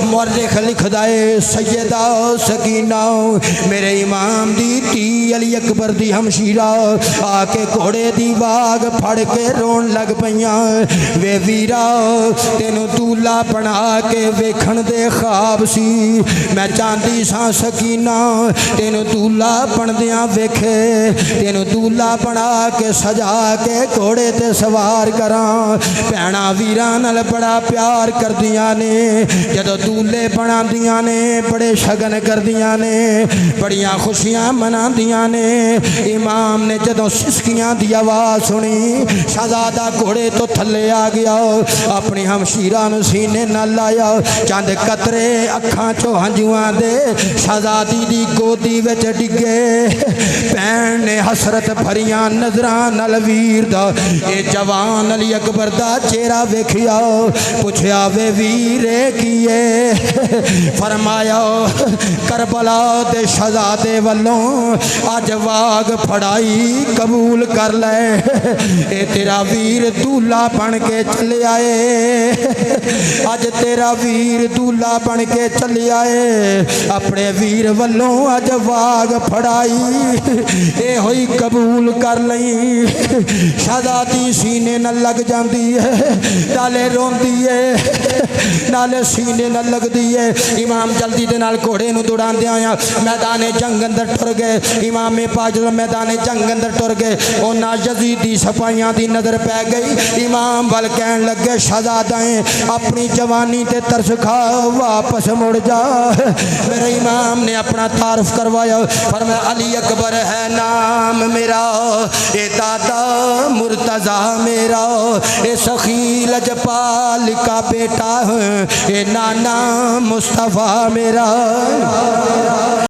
मुअर्रिख लिखदा है सैयदा सकीना मेरे इमाम दी धी अली अकबर दी हमशीरा आके घोड़े दी वाग फड़ के रोन लग पईयां। वे वीरा तेनू दूल्हा बना के वेखण दे ख्वाब सी, मैं चाहती सा सकीना तेनू दूल्हा बनदियां वेखे, तेनू दूल्हा बना के सजा के घोड़े ते सवार करां। भैणा वीरां नाल बड़ा प्यार करदियां ने, जदों दूल्हे बनांदियां ने बड़े शगन करदियां ने, बड़ियां खुशियां मनांदियां ने। इमाम ने जदों सिसकियां दी आवाज़ सुनी शहजादा घोड़े तो थल्ले आ गया, अपनी हमशीरा नूं सीने नाल लाया, चंद कतरे अखां चों हंजुआं दे शहजादी दी गोदी विच डिगे। भैन ने हसरत भरियां नजरां नाल वीर दा ये जवान अली अकबर दा चेहरा वेखिया, पुछया वे वीरे कीए? फरमाया करबला दे शहजादे वल्लों अज वाग फड़ाई कबूल कर ले, ए तेरा वीर दूल्हा बन के चले आए, अज तेरा वीर दूल्हा बन के चले आए, अपने वीर वल्लों अज वाग फड़ाई ए होई कबूल कर लई। शहजादी सीने न लग जाती है, नाले रोंदी है, नाले सीने न लगती है। इमाम जल्दी दे नाल घोड़े नूं दौड़ांदे आया मैदान जंग अंदर टुर गए। इमाम पाक जदों मैदान जंग अंदर टुर गए उन्हां यजीदी सिपाहियां दी नज़र पै गई। इमाम वल कहन लगे शहजादाएं अपनी जवानी ते तरस खा, वापस मुड़ जा। मेरे इमाम ने अपना तारुफ करवाया, फरमाया अली अकबर है नाम मेरा, ए दादा मुर्तज़ा मेरा, ए सखी लजपाल का बेटा है, ए नाना मुस्तफ़ा मेरा।